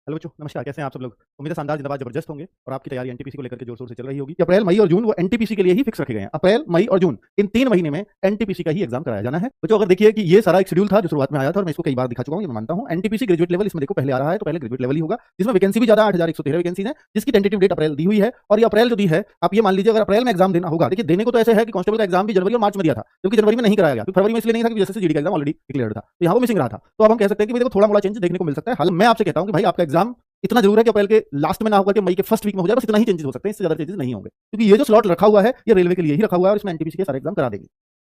Hello बच्चों, नमस्कार। कैसे हैं आप सब लोग? उम्मीद है शानदार, जिंदाबाद, जबरदस्त होंगे और आपकी तैयारी एनटीपीसी को लेकर के जोर शोर से चल रही होगी। अप्रैल, मई और जून वो एनटीपीसी के लिए ही फिक्स रखे गए हैं। अप्रैल, मई और जून इन 3 महीने में एनटीपीसी का ही एग्जाम कराया जाना है। बच्चों, अगर देखिए कि ये सारा एक शेड्यूल था जो शुरुआत में आया था और मैं इसको कई बार दिखा चुका हूं, ये मैं मानता हूं। एनटीपीसी ग्रेजुएट लेवल इसमें देखो पहले आ रहा है, तो पहले ग्रेजुएट लेवल ही होगा, जिसमें वैकेंसी भी ज्यादा 8113 वैकेंसी है, जिसकी टेंटेटिव डेट अप्रैल दी हुई है। और ये अप्रैल जो दी है, आप ये मान लीजिए अगर अप्रैल में एग्जाम देना होगा, देखिए देने को तो ऐसे है कि कांस्टेबल का एग्जाम भी जनवरी और मार्च में दिया था, जबकि जनवरी में नहीं कराया गया, फरवरी में इसलिए नहीं था कि जैसे जीडी का एग्जाम ऑलरेडी डिक्लेयर्ड था, तो यहाँ वो मिसिंग रहा था। तो अब हम कह सकते हैं कि देखो थोड़ा मोड़ा चेंज देखने को मिल सकता है। हाल मैं आपसे कहता हूं कि भाई आपका एग्जाम इतना जरूर है कि अप्रैल के लास्ट में ना होकर के मई के फर्स्ट वीक में हो जाए, बस इतना ही चेंजेस हो सकते हैं, इससे ज्यादा चेंजेस नहीं होंगे, क्योंकि ये जो स्लॉट रखा हुआ है ये रेलवे के लिए ही रखा हुआ है और इसमें एनटीपीसी के सारे एग्जाम करा देंगे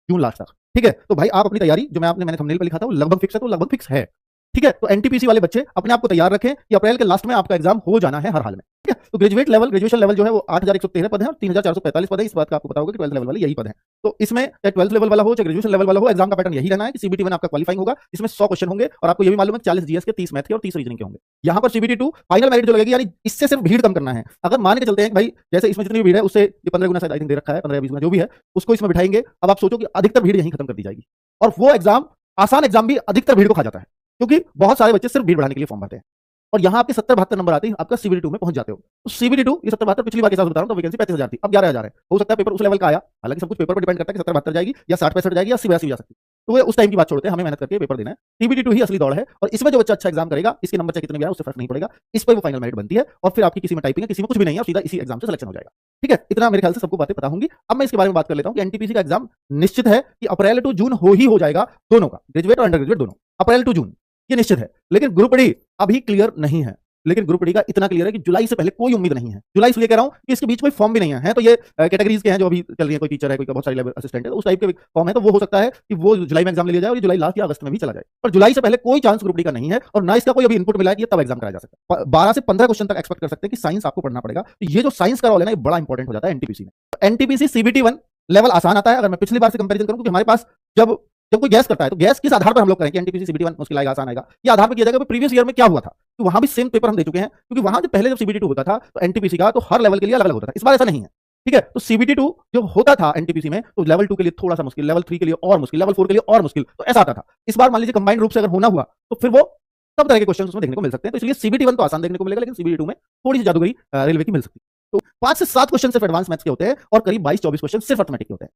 जून लास्ट तक। ठीक है, तो भाई आप अपनी तैयारी जो मैंने थंबनेल पे लिखा था वो लगभग फिक्स है, तो लगभग फिक्स है। ठीक है, तो एनटीपीसी वाले बच्चे अपने आप को तैयार रखें कि अप्रैल के लास्ट में आपका एग्जाम हो जाना है हर हाल में। ठीक है, तो ग्रेजुएशन लेवल जो है वो 8113 पद है और 3445 पद है। इस बात का आपको पता होगा कि 12th लेवल वाले यही पद है। तो इसमें चाहे 12th लेवल वाला हो चाहे ग्रेजुएशन लेवल वाला हो, एग्जाम का पैटर्न यही रहना है कि सीबीटी 1 आपका क्वालिफाइंग होगा, इसमें 100 क्वेश्चन होंगे और आपको ये भी मालूम है 40 जीएस के, 30 मैथ के और 30 रीजनिंग के होंगे। यहाँ पर सीबीटी 2 फाइनल मेरिट जो लगेगी, यानी इससे सिर्फ भीड़ कम करना है। अगर मान के चलते हैं कि भाई जैसे इसमें जितनी भी भीड़ है उससे 15 गुना शायद आई थिंक दे रखा है, 15 20 गुना जो भी है उसको इसमें बिठाएंगे। अब आप सोचो कि अधिकतर भीड़ यहीं खत्म कर दी जाएगी और वो एग्जाम, आसान एग्जाम भी अधिकतर भीड़ को खा जाता है, क्योंकि बहुत सारे बच्चे सिर्फ भीड़ बढ़ाने के लिए फॉर्म भरते हैं और यहाँ आपके 70-72 नंबर आते हैं, आपका सीबीटी 2 में पहुंच जाते हो। तो सीबीटी 2 ये 70-72 पिछली बार के साथ बता रहा हूं तो वैकेंसी 35,000 थी, अब 11,000 है। हो सकता है पेपर उस लेवल का आया, हालांकि सब कुछ पेपर पर डिपेंड करता है कि 70-72 जाएगी या 60-65 जाएगी या 80-82 जा सकती है, तो वो उस टाइम की बात छोड़ते हैं, हमें मेहनत करके पेपर देना है। सीबीटी 2 ही असली दौड़ है और इसमें जो बच्चा अच्छा एग्जाम करेगा, इसके नंबर चाहे कितने भी आए उससे फर्क नहीं पड़ेगा, इस पर वो फाइनल मेरिट बनती है और फिर आपकी किसी में टाइपिंग है, किसी में कुछ भी नहीं है, सीधा इसी एग्जाम से सिलेक्शन हो जाएगा। ठीक है, इतना मेरे ख्याल से सबको बातें पता होंगी। अब मैं इसके बारे में बात कर लेता हूं कि एनटीपीसी का एग्जाम निश्चित है कि अप्रैल टू जून हो जाएगा, दोनों का, ग्रेजुएट और अंडर ग्रेजुएट दोनों, अप्रैल टू जून ये निश्चित है। लेकिन ग्रुप डी अभी क्लियर नहीं है, लेकिन ग्रुप डी का इतना क्लियर है कि जुलाई से पहले कोई उम्मीद नहीं है। जुलाई इसलिए कह रहा हूं कि इसके बीच कोई फॉर्म भी नहीं है, तो ये कैटेगरीज के हैं जो अभी चल रही है, कोई टीचर है, कोई बहुत सारी लेवल असिस्टेंट है, तो उस टाइप के फॉर्म है, तो वो हो सकता है कि वो जुलाई में एग्जाम ले लिया जाए और जुलाई लास्ट या अगस्त में भी चला जाए, पर जुलाई से पहले कोई चांस ग्रुप डी का नहीं है और ना इसका कोई अभी इनपुट मिला है कि तब एग्जाम कराया जा सकता है। 12 से 15 क्वेश्चन तक एक्सपेक्ट कर सकते हैं कि साइंस आपको पढ़ना पड़ेगा, तो ये जो साइंस का रोल है ना, ये बड़ा इंपॉर्टेंट हो जाता है एनटीपीसी में। एनटीपीसी सीबीटी 1 लेवल आसान आता है अगर मैं पिछली बार से कंपेरिजन करूं, क्योंकि हमारे पास जब जब कोई गैस करता है तो गैस किस आधार पर हम लोग करें कि एनटीपीसी सीबीटी 1 मुश्किल आएगा आसान आएगा, ये आधार पर किया जाएगा प्रीवियस ईयर में क्या हुआ था, तो वहां भी सेम पेपर हम दे चुके हैं, क्योंकि वहां जब पहले जब सीबीटी 2 होता था तो एनटीपीसी का तो हर लेवल के लिए अलग अलग होता था, इस बार ऐसा नहीं है। ठीक है, तो सीबीटी 2 जो होता था एनटीपीसी में, तो लेवल 2 के लिए थोड़ा सा मुश्किल, लेवल 3 के लिए और मुश्किल, लेवल 4 के लिए और मुश्किल, तो ऐसा आता था। इस बार मान लीजिए कंबाइंड रूप से अगर होना हुआ तो फिर वो सब तरह के क्वेश्चन उसमें देखने को मिल सकते हैं, तो इसलिए सीबीटी 1 तो आसान देखने को मिलेगा, लेकिन सीबीटी 2 में थोड़ी सी जादूगरी रेलवे की मिल सकती है। तो 5 से 7 क्वेश्चन सिर्फ एडवांस मैथ्स के होते हैं और करीब 22-24 क्वेश्चन सिर्फ अर्थमेटिक के होते हैं।